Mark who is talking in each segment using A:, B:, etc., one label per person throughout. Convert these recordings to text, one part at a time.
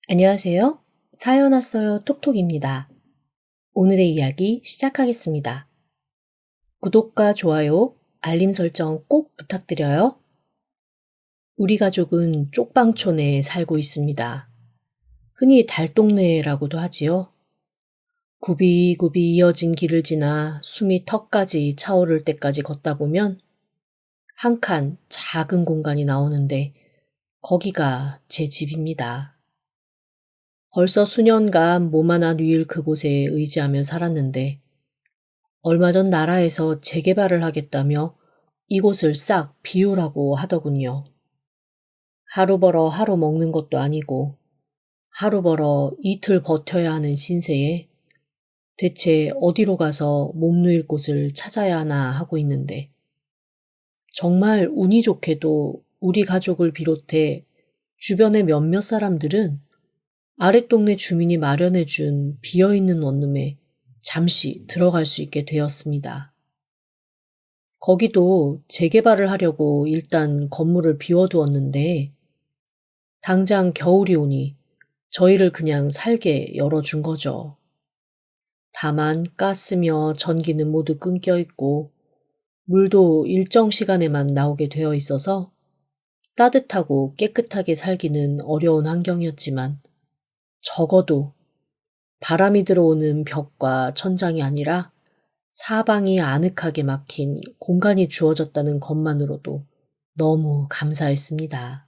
A: 안녕하세요. 사연 왔어요 톡톡입니다. 오늘의 이야기 시작하겠습니다. 구독과 좋아요, 알림 설정 꼭 부탁드려요. 우리 가족은 쪽방촌에 살고 있습니다. 흔히 달동네라고도 하지요. 굽이굽이 이어진 길을 지나 숨이 턱까지 차오를 때까지 걷다 보면 한 칸 작은 공간이 나오는데 거기가 제 집입니다. 벌써 수년간 몸 하나 누일 그곳에 의지하며 살았는데 얼마 전 나라에서 재개발을 하겠다며 이곳을 싹 비우라고 하더군요. 하루 벌어 하루 먹는 것도 아니고 하루 벌어 이틀 버텨야 하는 신세에 대체 어디로 가서 몸 누일 곳을 찾아야 하나 하고 있는데 정말 운이 좋게도 우리 가족을 비롯해 주변의 몇몇 사람들은 아랫동네 주민이 마련해준 비어있는 원룸에 잠시 들어갈 수 있게 되었습니다. 거기도 재개발을 하려고 일단 건물을 비워두었는데 당장 겨울이 오니 저희를 그냥 살게 열어준 거죠. 다만 가스며 전기는 모두 끊겨 있고 물도 일정 시간에만 나오게 되어 있어서 따뜻하고 깨끗하게 살기는 어려운 환경이었지만 적어도 바람이 들어오는 벽과 천장이 아니라 사방이 아늑하게 막힌 공간이 주어졌다는 것만으로도 너무 감사했습니다.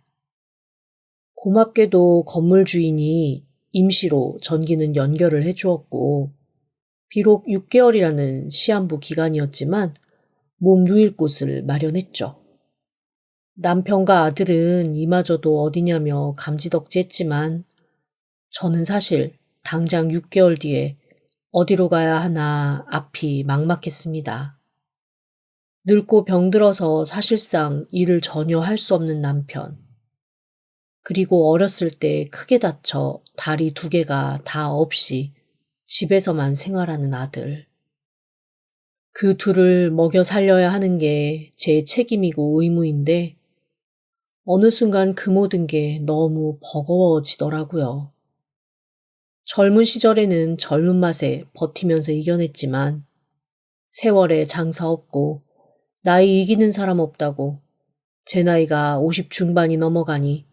A: 고맙게도 건물 주인이 임시로 전기는 연결을 해주었고 비록 6개월이라는 시한부 기간이었지만 몸 누일 곳을 마련했죠. 남편과 아들은 이마저도 어디냐며 감지덕지했지만 저는 사실 당장 6개월 뒤에 어디로 가야 하나 앞이 막막했습니다. 늙고 병들어서 사실상 일을 전혀 할 수 없는 남편. 그리고 어렸을 때 크게 다쳐 다리 2개가 다 없이 집에서만 생활하는 아들. 그 둘을 먹여 살려야 하는 게 제 책임이고 의무인데 어느 순간 그 모든 게 너무 버거워지더라고요. 젊은 시절에는 젊은 맛에 버티면서 이겨냈지만 세월에 장사 없고 나이 이기는 사람 없다고 제 나이가 50 중반이 넘어가니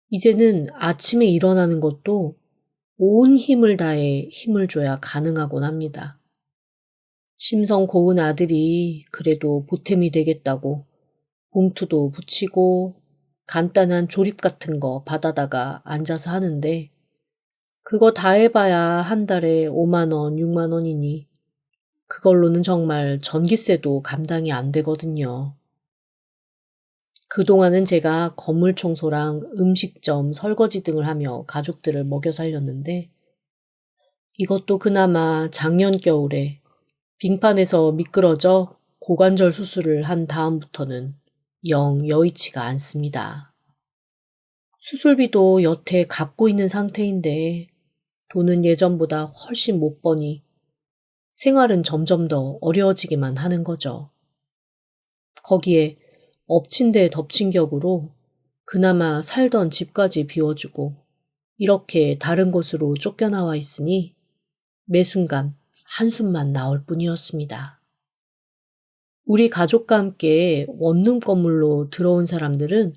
A: 이제는 아침에 일어나는 것도 온 힘을 다해 힘을 줘야 가능하곤 합니다. 심성 고운 아들이 그래도 보탬이 되겠다고 봉투도 붙이고 간단한 조립 같은 거 받아다가 앉아서 하는데 그거 다 해봐야 한 달에 5만 원, 6만 원이니 그걸로는 정말 전기세도 감당이 안 되거든요. 그동안은 제가 건물 청소랑 음식점, 설거지 등을 하며 가족들을 먹여 살렸는데 이것도 그나마 작년 겨울에 빙판에서 미끄러져 고관절 수술을 한 다음부터는 영 여의치가 않습니다. 수술비도 여태 갚고 있는 상태인데 돈은 예전보다 훨씬 못 버니 생활은 점점 더 어려워지기만 하는 거죠. 거기에 엎친 데 덮친 격으로 그나마 살던 집까지 비워주고 이렇게 다른 곳으로 쫓겨나와 있으니 매 순간 한숨만 나올 뿐이었습니다. 우리 가족과 함께 원룸 건물로 들어온 사람들은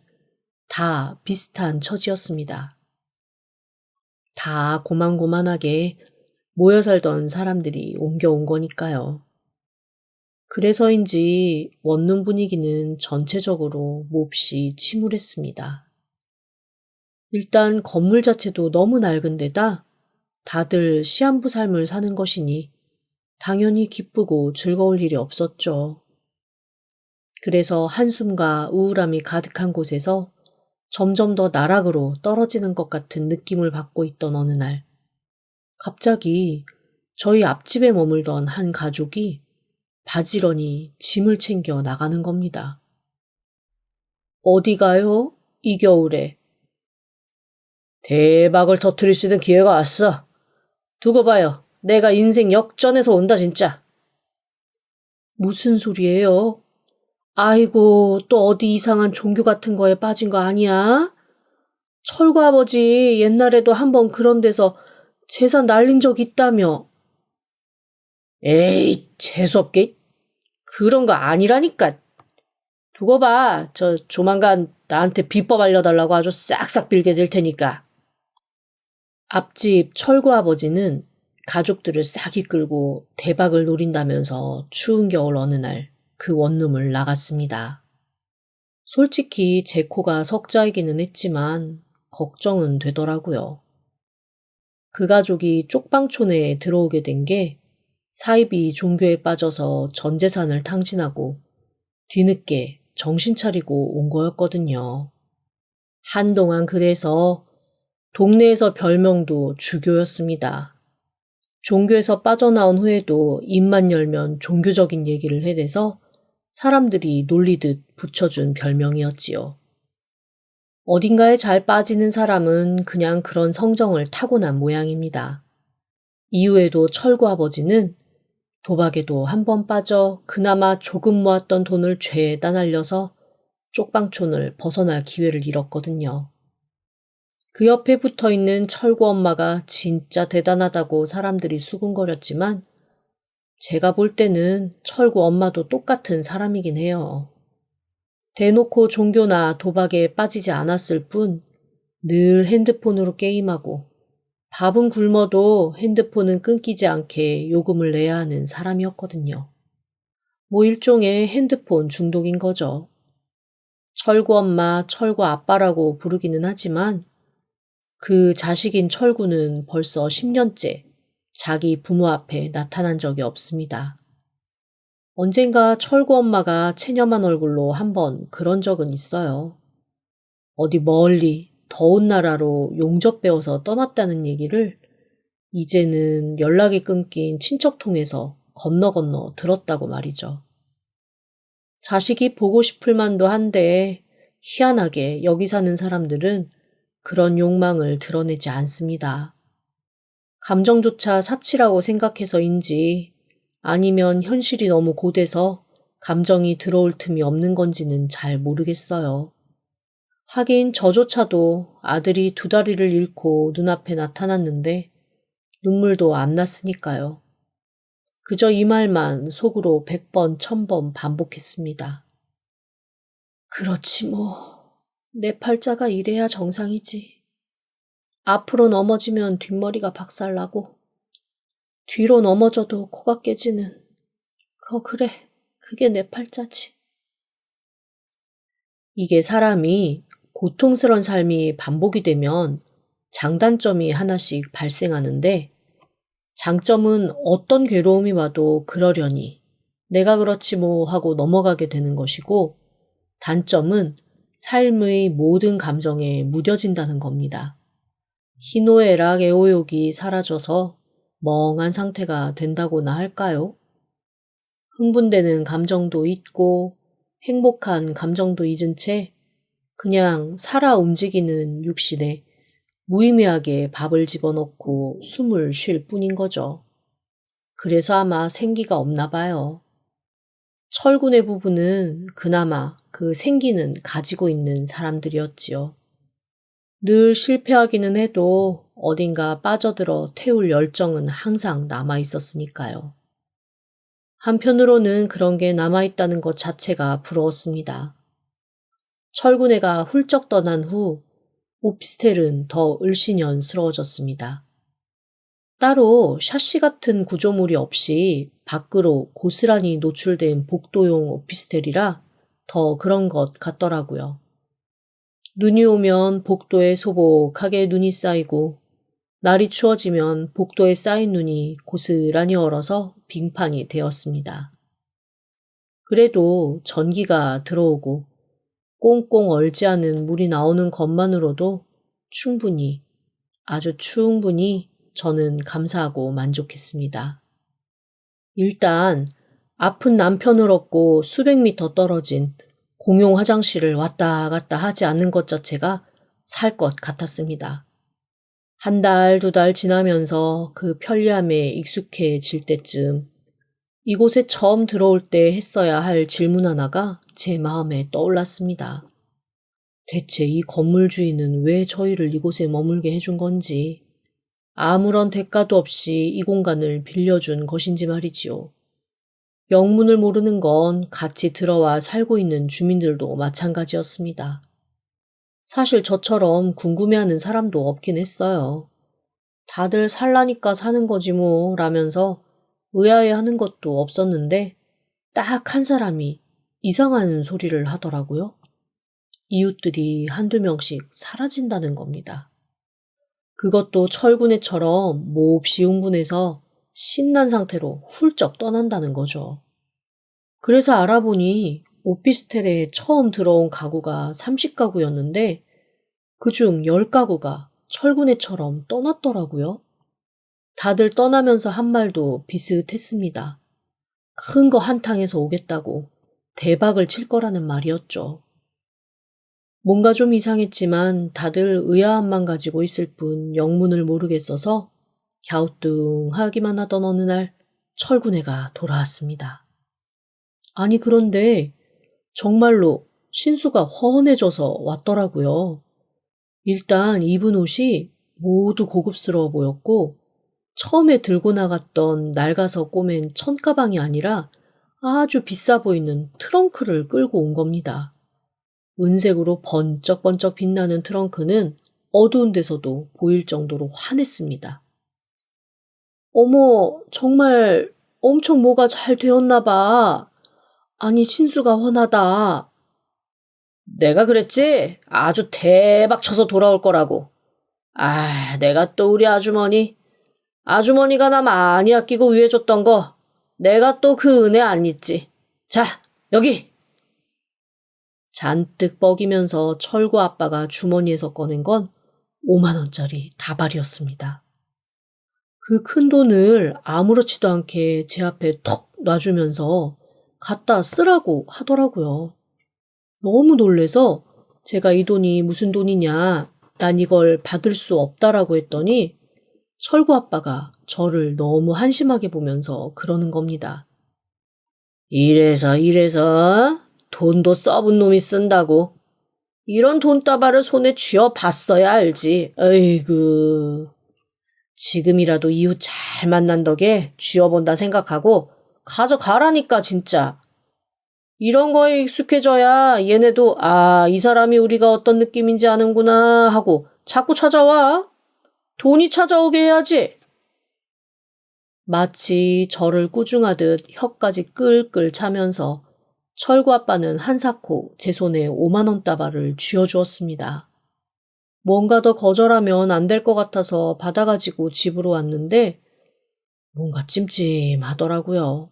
A: 다 비슷한 처지였습니다. 다 고만고만하게 모여 살던 사람들이 옮겨온 거니까요. 그래서인지 원룸 분위기는 전체적으로 몹시 침울했습니다. 일단 건물 자체도 너무 낡은 데다 다들 시한부 삶을 사는 것이니 당연히 기쁘고 즐거울 일이 없었죠. 그래서 한숨과 우울함이 가득한 곳에서 점점 더 나락으로 떨어지는 것 같은 느낌을 받고 있던 어느 날, 갑자기 저희 앞집에 머물던 한 가족이 바지런히 짐을 챙겨 나가는 겁니다. 어디 가요? 이 겨울에. 대박을 터뜨릴 수 있는 기회가 왔어. 두고 봐요. 내가 인생 역전해서 온다 진짜. 무슨 소리예요? 아이고, 또 어디 이상한 종교 같은 거에 빠진 거 아니야? 철구 아버지 옛날에도 한번 그런 데서 재산 날린 적 있다며. 에이, 재수없게. 그런 거 아니라니까. 두고 봐. 저 조만간 나한테 비법 알려달라고 아주 싹싹 빌게 될 테니까. 앞집 철구 아버지는 가족들을 싹 이끌고 대박을 노린다면서 추운 겨울 어느 날 그 원룸을 나갔습니다. 솔직히 제 코가 석자이기는 했지만 걱정은 되더라고요. 그 가족이 쪽방촌에 들어오게 된 게 사입이 종교에 빠져서 전 재산을 탕진하고 뒤늦게 정신 차리고 온 거였거든요. 한동안 그래서 동네에서 별명도 주교였습니다. 종교에서 빠져나온 후에도 입만 열면 종교적인 얘기를 해대서 사람들이 놀리듯 붙여준 별명이었지요. 어딘가에 잘 빠지는 사람은 그냥 그런 성정을 타고난 모양입니다. 이후에도 철구 아버지는 도박에도 한 번 빠져 그나마 조금 모았던 돈을 죄에다 날려서 쪽방촌을 벗어날 기회를 잃었거든요. 그 옆에 붙어있는 철구 엄마가 진짜 대단하다고 사람들이 수군거렸지만 제가 볼 때는 철구 엄마도 똑같은 사람이긴 해요. 대놓고 종교나 도박에 빠지지 않았을 뿐 늘 핸드폰으로 게임하고 밥은 굶어도 핸드폰은 끊기지 않게 요금을 내야 하는 사람이었거든요. 뭐 일종의 핸드폰 중독인 거죠. 철구 엄마, 철구 아빠라고 부르기는 하지만 그 자식인 철구는 벌써 10년째 자기 부모 앞에 나타난 적이 없습니다. 언젠가 철구 엄마가 체념한 얼굴로 한번 그런 적은 있어요. 어디 멀리 더운 나라로 용접 배워서 떠났다는 얘기를 이제는 연락이 끊긴 친척 통해서 건너 들었다고 말이죠. 자식이 보고 싶을 만도 한데 희한하게 여기 사는 사람들은 그런 욕망을 드러내지 않습니다. 감정조차 사치라고 생각해서인지 아니면 현실이 너무 고돼서 감정이 들어올 틈이 없는 건지는 잘 모르겠어요. 하긴 저조차도 아들이 2다리를 잃고 눈앞에 나타났는데 눈물도 안 났으니까요. 그저 이 말만 속으로 100번, 1000번 반복했습니다. 그렇지 뭐. 내 팔자가 이래야 정상이지. 앞으로 넘어지면 뒷머리가 박살나고 뒤로 넘어져도 코가 깨지는 그래. 그게 내 팔자지. 이게 사람이 고통스러운 삶이 반복이 되면 장단점이 하나씩 발생하는데 장점은 어떤 괴로움이 와도 그러려니 내가 그렇지 뭐 하고 넘어가게 되는 것이고 단점은 삶의 모든 감정에 무뎌진다는 겁니다. 희노애락 애호욕이 사라져서 멍한 상태가 된다고나 할까요? 흥분되는 감정도 잊고 행복한 감정도 잊은 채 그냥 살아 움직이는 육신에 무의미하게 밥을 집어넣고 숨을 쉴 뿐인 거죠. 그래서 아마 생기가 없나 봐요. 철군의 부부는 그나마 그 생기는 가지고 있는 사람들이었지요. 늘 실패하기는 해도 어딘가 빠져들어 태울 열정은 항상 남아 있었으니까요. 한편으로는 그런 게 남아있다는 것 자체가 부러웠습니다. 철군애가 훌쩍 떠난 후 오피스텔은 더 을씨년스러워졌습니다. 따로 샤시 같은 구조물이 없이 밖으로 고스란히 노출된 복도용 오피스텔이라 더 그런 것 같더라고요. 눈이 오면 복도에 소복하게 눈이 쌓이고 날이 추워지면 복도에 쌓인 눈이 고스란히 얼어서 빙판이 되었습니다. 그래도 전기가 들어오고 꽁꽁 얼지 않은 물이 나오는 것만으로도 충분히, 아주 충분히 저는 감사하고 만족했습니다. 일단 아픈 남편을 얻고 수백 미터 떨어진 공용 화장실을 왔다 갔다 하지 않는 것 자체가 살 것 같았습니다. 1달, 2달 지나면서 그 편리함에 익숙해질 때쯤 이곳에 처음 들어올 때 했어야 할 질문 하나가 제 마음에 떠올랐습니다. 대체 이 건물 주인은 왜 저희를 이곳에 머물게 해준 건지, 아무런 대가도 없이 이 공간을 빌려준 것인지 말이지요. 영문을 모르는 건 같이 들어와 살고 있는 주민들도 마찬가지였습니다. 사실 저처럼 궁금해하는 사람도 없긴 했어요. 다들 살라니까 사는 거지 뭐 라면서 의아해하는 것도 없었는데 딱 한 사람이 이상한 소리를 하더라고요. 이웃들이 한두 명씩 사라진다는 겁니다. 그것도 철군애처럼 몹시 흥분해서 신난 상태로 훌쩍 떠난다는 거죠. 그래서 알아보니 오피스텔에 처음 들어온 가구가 30가구였는데 그중 10가구가 철군애처럼 떠났더라고요. 다들 떠나면서 한 말도 비슷했습니다. 큰 거 한탕에서 오겠다고 대박을 칠 거라는 말이었죠. 뭔가 좀 이상했지만 다들 의아함만 가지고 있을 뿐 영문을 모르겠어서 갸우뚱하기만 하던 어느 날 철군애가 돌아왔습니다. 아니 그런데 정말로 신수가 훤해져서 왔더라고요. 일단 입은 옷이 모두 고급스러워 보였고 처음에 들고 나갔던 낡아서 꼬맨 천가방이 아니라 아주 비싸 보이는 트렁크를 끌고 온 겁니다. 은색으로 번쩍번쩍 빛나는 트렁크는 어두운 데서도 보일 정도로 환했습니다. 어머, 정말 엄청 뭐가 잘 되었나 봐. 아니, 신수가 훤하다. 내가 그랬지? 아주 대박 쳐서 돌아올 거라고. 아, 내가 또 우리 아주머니가 나 많이 아끼고 위해줬던 거 내가 또 그 은혜 안 잊지. 자, 여기! 잔뜩 뻐기면서 철구 아빠가 주머니에서 꺼낸 건 5만 원짜리 다발이었습니다. 그 큰 돈을 아무렇지도 않게 제 앞에 턱 놔주면서 갖다 쓰라고 하더라고요. 너무 놀래서 제가 이 돈이 무슨 돈이냐, 난 이걸 받을 수 없다라고 했더니 철구 아빠가 저를 너무 한심하게 보면서 그러는 겁니다. 이래서 돈도 써본 놈이 쓴다고. 이런 돈다발을 손에 쥐어 봤어야 알지. 어이구. 지금이라도 이웃 잘 만난 덕에 쥐어본다 생각하고 가져가라니까 진짜. 이런 거에 익숙해져야 얘네도 이 사람이 우리가 어떤 느낌인지 아는구나 하고 자꾸 찾아와. 돈이 찾아오게 해야지. 마치 저를 꾸중하듯 혀까지 끌끌 차면서 철구 아빠는 한사코 제 손에 5만 원 다발을 쥐어주었습니다. 뭔가 더 거절하면 안 될 것 같아서 받아가지고 집으로 왔는데 뭔가 찜찜하더라고요.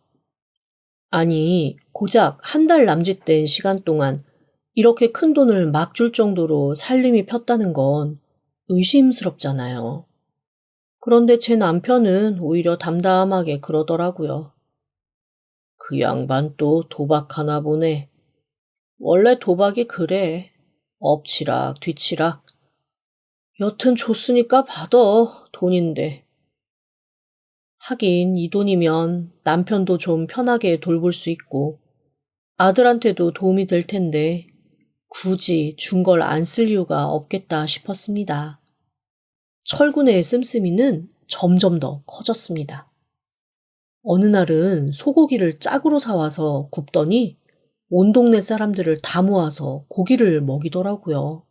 A: 아니, 고작 한 달 남짓된 시간 동안 이렇게 큰 돈을 막 줄 정도로 살림이 폈다는 건 의심스럽잖아요. 그런데 제 남편은 오히려 담담하게 그러더라고요. 그 양반 또 도박하나 보네. 원래 도박이 그래. 엎치락 뒤치락. 여튼 줬으니까 받아. 돈인데. 하긴 이 돈이면 남편도 좀 편하게 돌볼 수 있고 아들한테도 도움이 될 텐데 굳이 준 걸 안 쓸 이유가 없겠다 싶었습니다. 철군의 씀씀이는 점점 더 커졌습니다. 어느 날은 소고기를 짝으로 사와서 굽더니 온 동네 사람들을 다 모아서 고기를 먹이더라고요.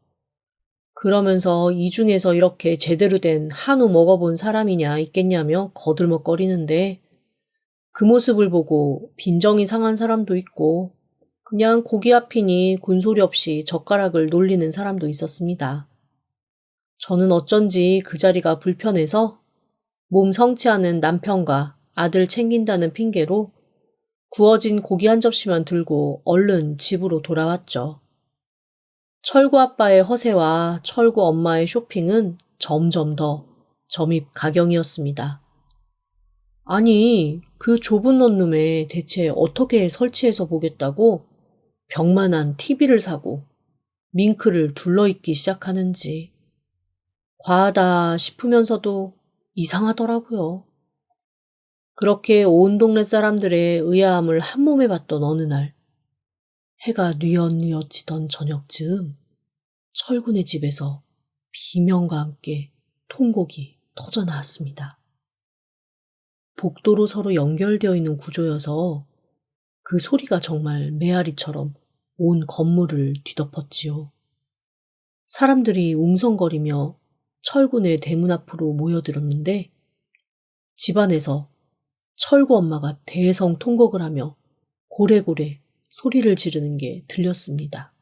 A: 그러면서 이 중에서 이렇게 제대로 된 한우 먹어본 사람이냐 있겠냐며 거들먹거리는데 그 모습을 보고 빈정이 상한 사람도 있고 그냥 고기 앞이니 군소리 없이 젓가락을 놀리는 사람도 있었습니다. 저는 어쩐지 그 자리가 불편해서 몸 성취하는 남편과 아들 챙긴다는 핑계로 구워진 고기 한 접시만 들고 얼른 집으로 돌아왔죠. 철구 아빠의 허세와 철구 엄마의 쇼핑은 점점 더 점입가경이었습니다. 아니, 그 좁은 원룸에 대체 어떻게 설치해서 보겠다고 벽만한 TV를 사고 밍크를 둘러입기 시작하는지 과하다 싶으면서도 이상하더라고요. 그렇게 온 동네 사람들의 의아함을 한 몸에 봤던 어느 날 해가 뉘엿뉘엿 지던 저녁쯤 철구네 집에서 비명과 함께 통곡이 터져 나왔습니다. 복도로 서로 연결되어 있는 구조여서 그 소리가 정말 메아리처럼 온 건물을 뒤덮었지요. 사람들이 웅성거리며 철구네 대문 앞으로 모여들었는데 집안에서 철구 엄마가 대성 통곡을 하며 고래고래 소리를 지르는 게 들렸습니다.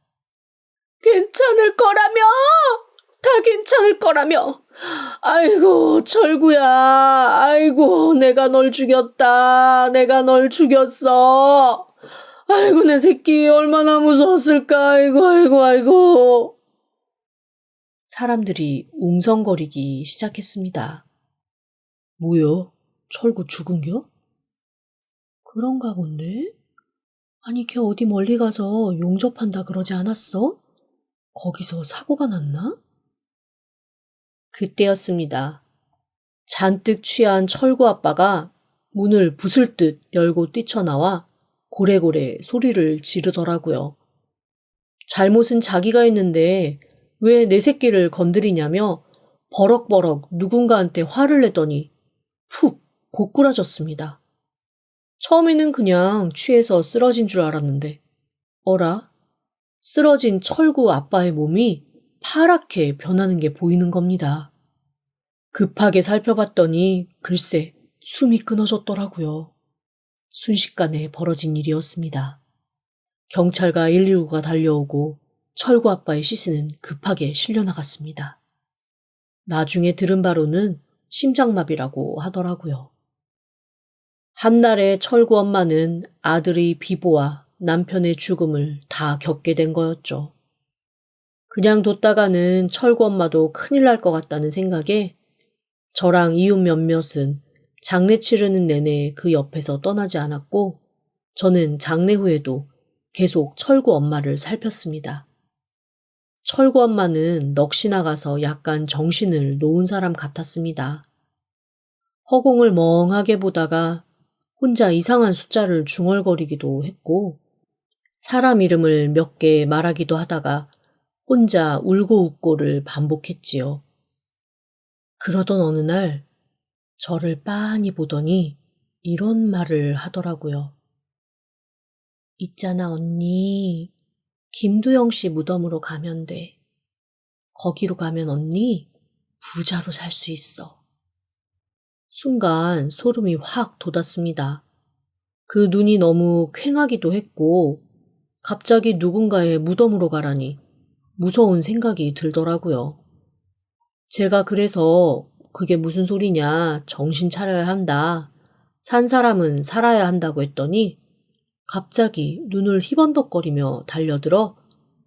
A: 괜찮을 거라며! 다 괜찮을 거라며! 아이고, 철구야. 아이고, 내가 널 죽였다. 내가 널 죽였어. 아이고, 내 새끼 얼마나 무서웠을까. 아이고. 사람들이 웅성거리기 시작했습니다. 뭐요? 철구 죽은겨? 그런가 본데? 아니, 걔 어디 멀리 가서 용접한다 그러지 않았어? 거기서 사고가 났나? 그때였습니다. 잔뜩 취한 철구 아빠가 문을 부술 듯 열고 뛰쳐나와 고래고래 소리를 지르더라고요. 잘못은 자기가 했는데 왜 내 새끼를 건드리냐며 버럭버럭 누군가한테 화를 내더니 푹 고꾸라졌습니다. 처음에는 그냥 취해서 쓰러진 줄 알았는데 어라? 쓰러진 철구 아빠의 몸이 파랗게 변하는 게 보이는 겁니다. 급하게 살펴봤더니 글쎄 숨이 끊어졌더라고요. 순식간에 벌어진 일이었습니다. 경찰과 119가 달려오고 철구 아빠의 시신은 급하게 실려나갔습니다. 나중에 들은 바로는 심장마비라고 하더라고요. 한날에 철구 엄마는 아들의 비보와 남편의 죽음을 다 겪게 된 거였죠. 그냥 뒀다가는 철구 엄마도 큰일 날 것 같다는 생각에 저랑 이웃 몇몇은 장례 치르는 내내 그 옆에서 떠나지 않았고 저는 장례 후에도 계속 철구 엄마를 살폈습니다. 철구 엄마는 넋이 나가서 약간 정신을 놓은 사람 같았습니다. 허공을 멍하게 보다가 혼자 이상한 숫자를 중얼거리기도 했고 사람 이름을 몇 개 말하기도 하다가 혼자 울고 웃고를 반복했지요. 그러던 어느 날 저를 빤히 보더니 이런 말을 하더라고요. 있잖아 언니, 김두영 씨 무덤으로 가면 돼. 거기로 가면 언니 부자로 살 수 있어. 순간 소름이 확 돋았습니다. 그 눈이 너무 퀭하기도 했고 갑자기 누군가의 무덤으로 가라니 무서운 생각이 들더라고요. 제가 그래서 그게 무슨 소리냐, 정신 차려야 한다. 산 사람은 살아야 한다고 했더니 갑자기 눈을 희번덕거리며 달려들어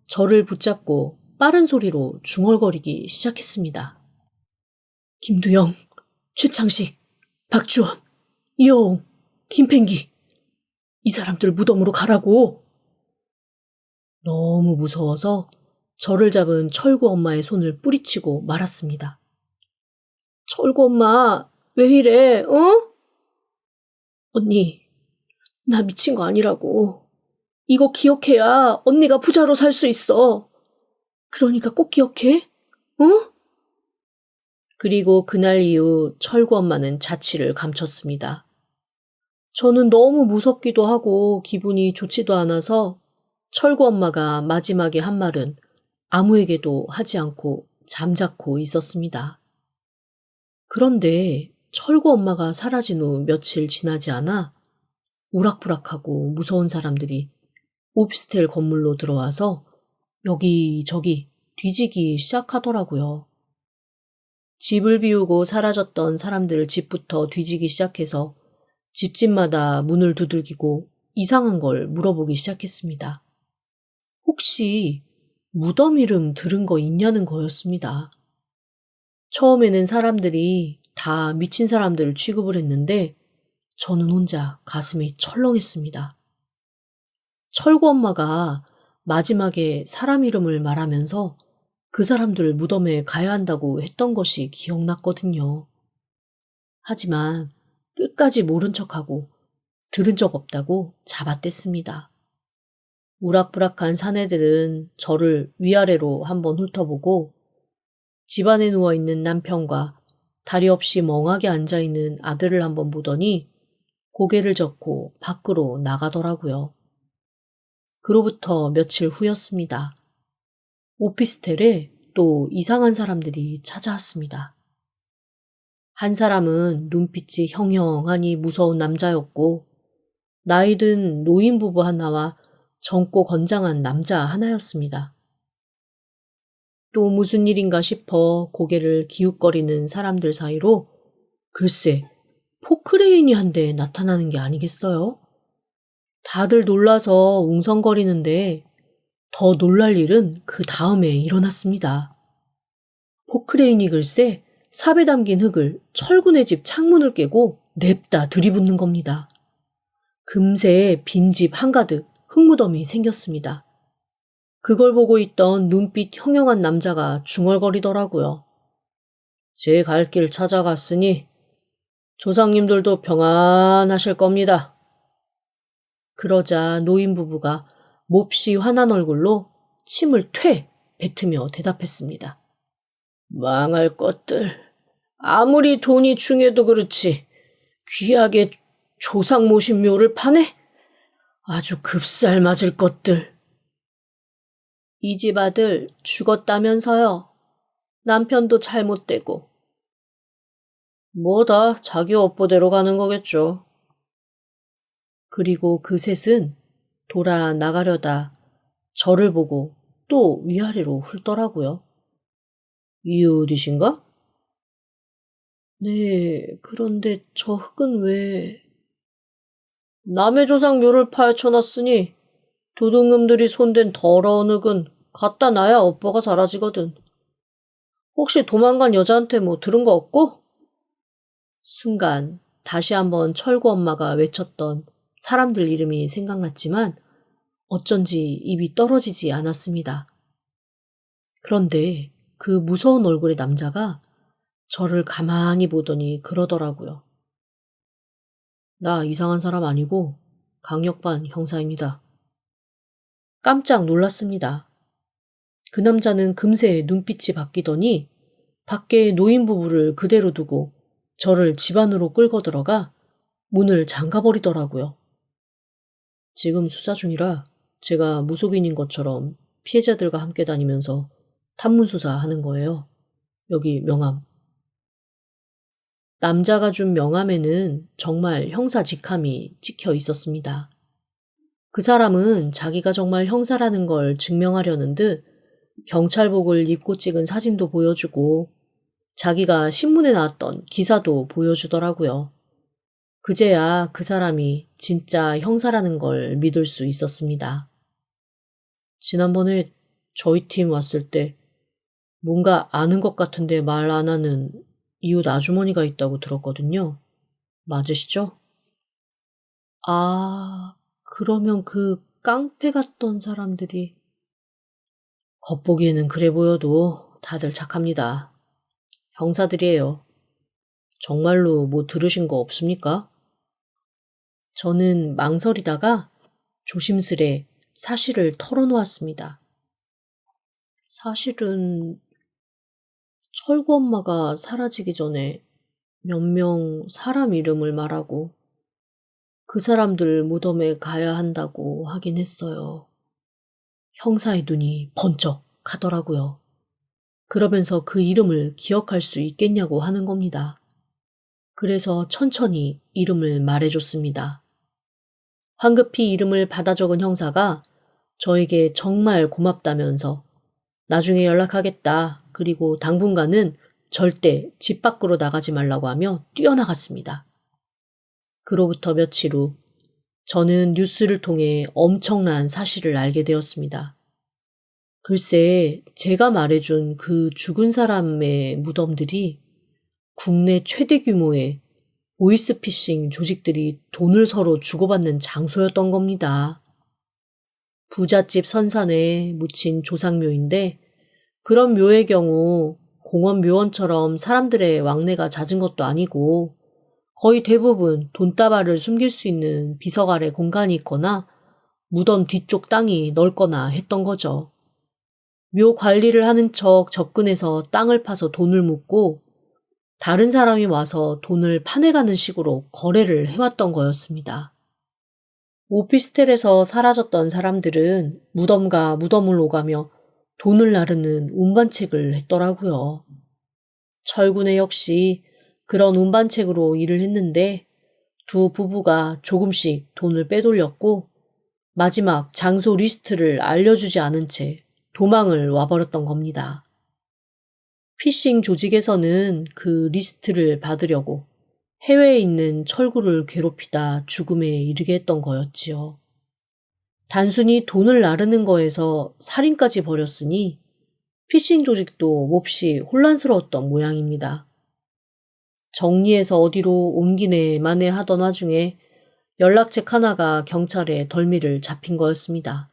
A: 저를 붙잡고 빠른 소리로 중얼거리기 시작했습니다. 김두영, 최창식, 박주원, 이여웅, 김팽기, 이 사람들 무덤으로 가라고. 너무 무서워서 저를 잡은 철구 엄마의 손을 뿌리치고 말았습니다. 철구 엄마, 왜 이래, 어? 언니, 나 미친 거 아니라고. 이거 기억해야 언니가 부자로 살 수 있어. 그러니까 꼭 기억해, 어? 그리고 그날 이후 철구 엄마는 자취를 감췄습니다. 저는 너무 무섭기도 하고 기분이 좋지도 않아서 철구 엄마가 마지막에 한 말은 아무에게도 하지 않고 잠자코 있었습니다. 그런데 철구 엄마가 사라진 후 며칠 지나지 않아 우락부락하고 무서운 사람들이 오피스텔 건물로 들어와서 여기저기 뒤지기 시작하더라고요. 집을 비우고 사라졌던 사람들 집부터 뒤지기 시작해서 집집마다 문을 두들기고 이상한 걸 물어보기 시작했습니다. 혹시 무덤 이름 들은 거 있냐는 거였습니다. 처음에는 사람들이 다 미친 사람들을 취급을 했는데 저는 혼자 가슴이 철렁했습니다. 철구 엄마가 마지막에 사람 이름을 말하면서 그 사람들 무덤에 가야 한다고 했던 것이 기억났거든요. 하지만 끝까지 모른 척하고 들은 적 없다고 잡아댔습니다. 우락부락한 사내들은 저를 위아래로 한번 훑어보고 집안에 누워있는 남편과 다리 없이 멍하게 앉아있는 아들을 한번 보더니 고개를 젓고 밖으로 나가더라고요. 그로부터 며칠 후였습니다. 오피스텔에 또 이상한 사람들이 찾아왔습니다. 한 사람은 눈빛이 형형하니 무서운 남자였고 나이 든 노인부부 하나와 젊고 건장한 남자 하나였습니다. 또 무슨 일인가 싶어 고개를 기웃거리는 사람들 사이로 글쎄 포크레인이 한 대 나타나는 게 아니겠어요? 다들 놀라서 웅성거리는데 더 놀랄 일은 그 다음에 일어났습니다. 포크레인이 글쎄 삽에 담긴 흙을 철군의 집 창문을 깨고 냅다 들이붓는 겁니다. 금세 빈집 한가득 흙무덤이 생겼습니다. 그걸 보고 있던 눈빛 형형한 남자가 중얼거리더라고요. 제 갈 길 찾아갔으니 조상님들도 평안하실 겁니다. 그러자 노인 부부가 몹시 화난 얼굴로 침을 퇴 뱉으며 대답했습니다. 망할 것들. 아무리 돈이 중해도 그렇지 귀하게 조상 모신 묘를 파네? 아주 급살 맞을 것들. 이 집 아들 죽었다면서요. 남편도 잘못되고. 뭐다 자기 업보대로 가는 거겠죠. 그리고 그 셋은 돌아 나가려다 저를 보고 또 위아래로 훑더라고요. 이웃이신가? 네, 그런데 저 흙은 왜... 남의 조상 묘를 파헤쳐놨으니 도둑놈들이 손댄 더러운 흙은 갖다 놔야 업보가 사라지거든. 혹시 도망간 여자한테 뭐 들은 거 없고? 순간 다시 한번 철구 엄마가 외쳤던 사람들 이름이 생각났지만 어쩐지 입이 떨어지지 않았습니다. 그런데 그 무서운 얼굴의 남자가 저를 가만히 보더니 그러더라고요. 나 이상한 사람 아니고 강력반 형사입니다. 깜짝 놀랐습니다. 그 남자는 금세 눈빛이 바뀌더니 밖에 노인 부부를 그대로 두고 저를 집 안으로 끌고 들어가 문을 잠가버리더라고요. 지금 수사 중이라 제가 무속인인 것처럼 피해자들과 함께 다니면서 탐문수사하는 거예요. 여기 명함. 남자가 준 명함에는 정말 형사 직함이 찍혀 있었습니다. 그 사람은 자기가 정말 형사라는 걸 증명하려는 듯 경찰복을 입고 찍은 사진도 보여주고 자기가 신문에 나왔던 기사도 보여주더라고요. 그제야 그 사람이 진짜 형사라는 걸 믿을 수 있었습니다. 지난번에 저희 팀 왔을 때 뭔가 아는 것 같은데 말 안 하는 이웃 아주머니가 있다고 들었거든요. 맞으시죠? 아, 그러면 그 깡패 같던 사람들이... 겉보기에는 그래 보여도 다들 착합니다. 형사들이에요. 정말로 뭐 들으신 거 없습니까? 저는 망설이다가 조심스레 사실을 털어놓았습니다. 사실은 철구 엄마가 사라지기 전에 몇 명 사람 이름을 말하고 그 사람들 무덤에 가야 한다고 하긴 했어요. 형사의 눈이 번쩍 가더라고요. 그러면서 그 이름을 기억할 수 있겠냐고 하는 겁니다. 그래서 천천히 이름을 말해줬습니다. 황급히 이름을 받아 적은 형사가 저에게 정말 고맙다면서 나중에 연락하겠다. 그리고 당분간은 절대 집 밖으로 나가지 말라고 하며 뛰어나갔습니다. 그로부터 며칠 후 저는 뉴스를 통해 엄청난 사실을 알게 되었습니다. 글쎄, 제가 말해준 그 죽은 사람의 무덤들이 국내 최대 규모의 보이스피싱 조직들이 돈을 서로 주고받는 장소였던 겁니다. 부잣집 선산에 묻힌 조상묘인데 그런 묘의 경우 공원 묘원처럼 사람들의 왕래가 잦은 것도 아니고 거의 대부분 돈다발을 숨길 수 있는 비석 아래 공간이 있거나 무덤 뒤쪽 땅이 넓거나 했던 거죠. 묘 관리를 하는 척 접근해서 땅을 파서 돈을 묻고 다른 사람이 와서 돈을 파내가는 식으로 거래를 해왔던 거였습니다. 오피스텔에서 사라졌던 사람들은 무덤과 무덤을 오가며 돈을 나르는 운반책을 했더라고요. 철군에 역시 그런 운반책으로 일을 했는데 두 부부가 조금씩 돈을 빼돌렸고 마지막 장소 리스트를 알려주지 않은 채 도망을 와버렸던 겁니다. 피싱 조직에서는 그 리스트를 받으려고 해외에 있는 철구를 괴롭히다 죽음에 이르게 했던 거였지요. 단순히 돈을 나르는 거에서 살인까지 벌였으니 피싱 조직도 몹시 혼란스러웠던 모양입니다. 정리해서 어디로 옮기네 마네 하던 와중에 연락책 하나가 경찰에 덜미를 잡힌 거였습니다.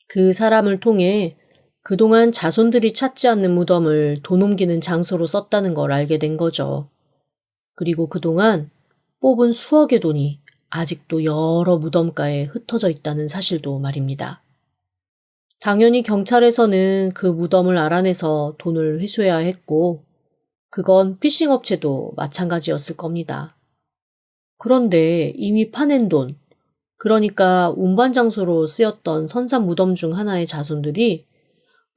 A: 그 사람을 통해 그동안 자손들이 찾지 않는 무덤을 돈 옮기는 장소로 썼다는 걸 알게 된 거죠. 그리고 그동안 뽑은 수억의 돈이 아직도 여러 무덤가에 흩어져 있다는 사실도 말입니다. 당연히 경찰에서는 그 무덤을 알아내서 돈을 회수해야 했고 그건 피싱 업체도 마찬가지였을 겁니다. 그런데 이미 파낸 돈, 그러니까 운반 장소로 쓰였던 선산 무덤 중 하나의 자손들이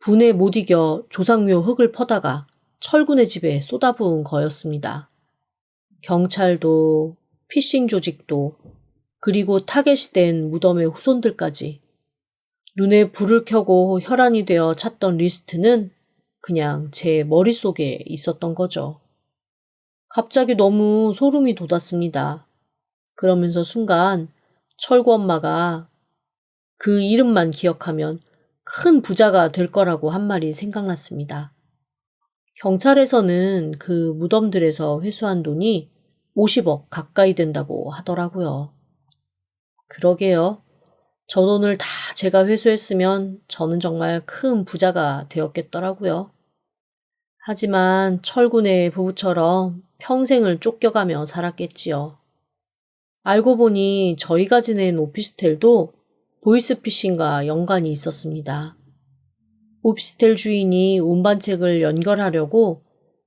A: 분에 못 이겨 조상묘 흙을 퍼다가 철군의 집에 쏟아부은 거였습니다. 경찰도 피싱 조직도 그리고 타겟이 된 무덤의 후손들까지 눈에 불을 켜고 혈안이 되어 찾던 리스트는 그냥 제 머릿속에 있었던 거죠. 갑자기 너무 소름이 돋았습니다. 그러면서 순간 철구 엄마가 그 이름만 기억하면 큰 부자가 될 거라고 한 말이 생각났습니다. 경찰에서는 그 무덤들에서 회수한 돈이 50억 가까이 된다고 하더라고요. 그러게요. 저 돈을 다 제가 회수했으면 저는 정말 큰 부자가 되었겠더라고요. 하지만 철군의 부부처럼 평생을 쫓겨가며 살았겠지요. 알고 보니 저희가 지낸 오피스텔도 보이스피싱과 연관이 있었습니다. 오피스텔 주인이 운반책을 연결하려고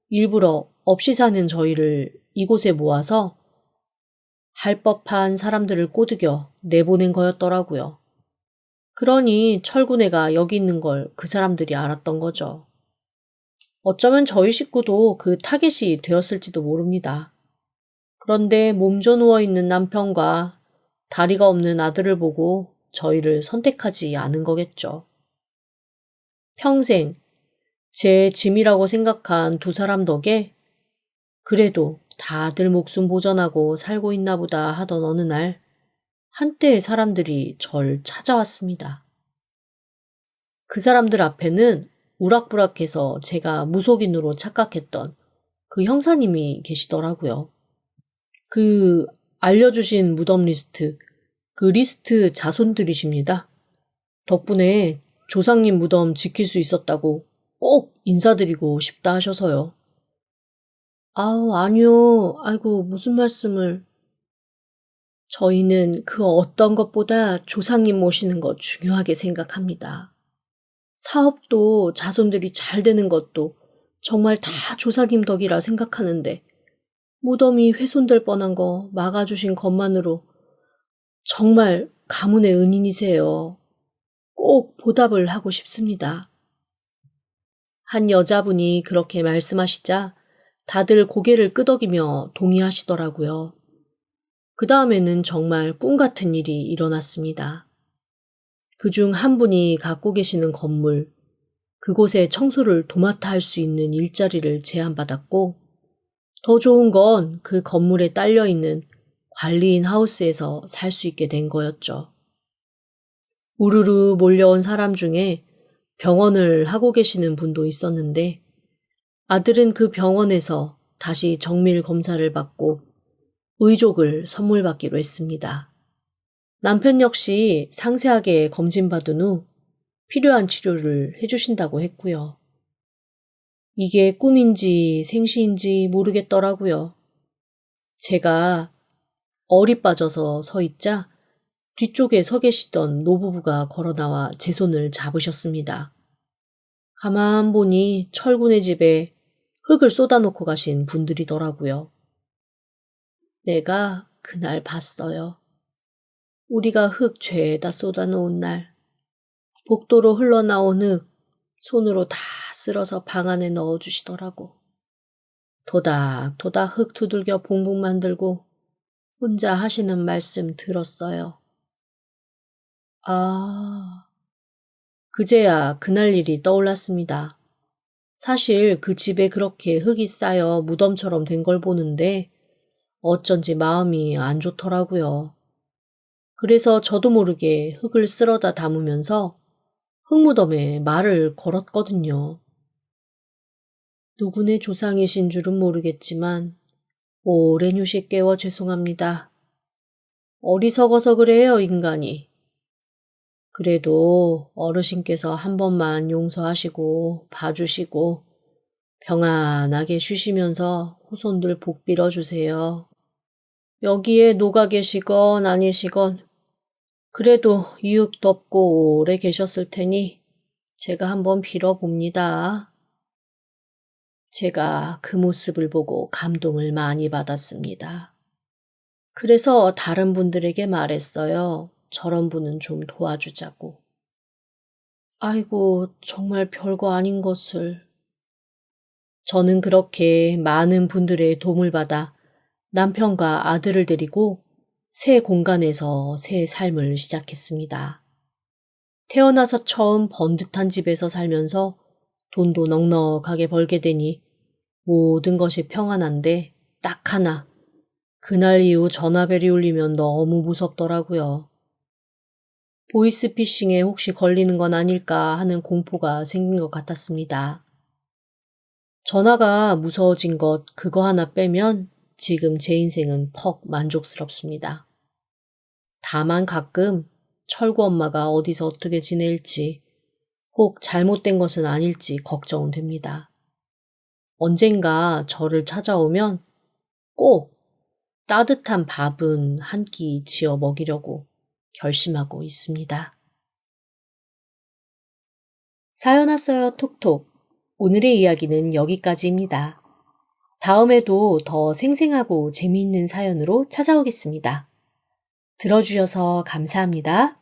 A: 일부러 없이 사는 저희를 이곳에 모아서 할 법한 사람들을 꼬드겨 내보낸 거였더라고요. 그러니 철구네가 여기 있는 걸 그 사람들이 알았던 거죠. 어쩌면 저희 식구도 그 타겟이 되었을지도 모릅니다. 그런데 몸져 누워있는 남편과 다리가 없는 아들을 보고 저희를 선택하지 않은 거겠죠. 평생 제 짐이라고 생각한 두 사람 덕에 그래도 다들 목숨 보전하고 살고 있나 보다 하던 어느 날 한때의 사람들이 절 찾아왔습니다. 그 사람들 앞에는 우락부락해서 제가 무속인으로 착각했던 그 형사님이 계시더라고요. 그 알려주신 무덤 리스트, 그 리스트 자손들이십니다. 덕분에 조상님 무덤 지킬 수 있었다고 꼭 인사드리고 싶다 하셔서요. 아우, 아니요. 아이고, 무슨 말씀을. 저희는 그 어떤 것보다 조상님 모시는 거 중요하게 생각합니다. 사업도 자손들이 잘 되는 것도 정말 다 조상님 덕이라 생각하는데 무덤이 훼손될 뻔한 거 막아주신 것만으로 정말 가문의 은인이세요. 꼭 보답을 하고 싶습니다. 한 여자분이 그렇게 말씀하시자 다들 고개를 끄덕이며 동의하시더라고요. 그 다음에는 정말 꿈 같은 일이 일어났습니다. 그중 한 분이 갖고 계시는 건물, 그곳에 청소를 도맡아 할 수 있는 일자리를 제안받았고 더 좋은 건 그 건물에 딸려있는 관리인 하우스에서 살 수 있게 된 거였죠. 우르르 몰려온 사람 중에 병원을 하고 계시는 분도 있었는데 아들은 그 병원에서 다시 정밀 검사를 받고 의족을 선물 받기로 했습니다. 남편 역시 상세하게 검진받은 후 필요한 치료를 해주신다고 했고요. 이게 꿈인지 생시인지 모르겠더라고요. 제가 얼이 빠져서 서 있자 뒤쪽에 서 계시던 노부부가 걸어나와 제 손을 잡으셨습니다. 가만 보니 철구네 집에 흙을 쏟아놓고 가신 분들이더라고요. 내가 그날 봤어요. 우리가 흙 죄에다 쏟아놓은 날, 복도로 흘러나온 흙 손으로 다 쓸어서 방 안에 넣어주시더라고. 도닥도닥 흙 두들겨 봉봉 만들고 혼자 하시는 말씀 들었어요. 아, 그제야 그날 일이 떠올랐습니다. 사실 그 집에 그렇게 흙이 쌓여 무덤처럼 된 걸 보는데 어쩐지 마음이 안 좋더라고요. 그래서 저도 모르게 흙을 쓸어다 담으면서 흙무덤에 말을 걸었거든요. 누구네 조상이신 줄은 모르겠지만 오랜 휴식 깨워 죄송합니다. 어리석어서 그래요, 인간이. 그래도 어르신께서 한 번만 용서하시고 봐주시고 평안하게 쉬시면서 후손들 복 빌어주세요. 여기에 녹아 계시건 아니시건 그래도 이윽도 없고 오래 계셨을 테니 제가 한번 빌어봅니다. 제가 그 모습을 보고 감동을 많이 받았습니다. 그래서 다른 분들에게 말했어요. 저런 분은 좀 도와주자고. 아이고, 정말 별거 아닌 것을. 저는 그렇게 많은 분들의 도움을 받아 남편과 아들을 데리고 새 공간에서 새 삶을 시작했습니다. 태어나서 처음 번듯한 집에서 살면서 돈도 넉넉하게 벌게 되니 모든 것이 평안한데 딱 하나, 그날 이후 전화벨이 울리면 너무 무섭더라고요. 보이스피싱에 혹시 걸리는 건 아닐까 하는 공포가 생긴 것 같았습니다. 전화가 무서워진 것 그거 하나 빼면 지금 제 인생은 퍽 만족스럽습니다. 다만 가끔 철구 엄마가 어디서 어떻게 지낼지 혹 잘못된 것은 아닐지 걱정은 됩니다. 언젠가 저를 찾아오면 꼭 따뜻한 밥은 한 끼 지어 먹이려고 결심하고 있습니다. 사연 왔어요 톡톡. 오늘의 이야기는 여기까지입니다. 다음에도 더 생생하고 재미있는 사연으로 찾아오겠습니다. 들어주셔서 감사합니다.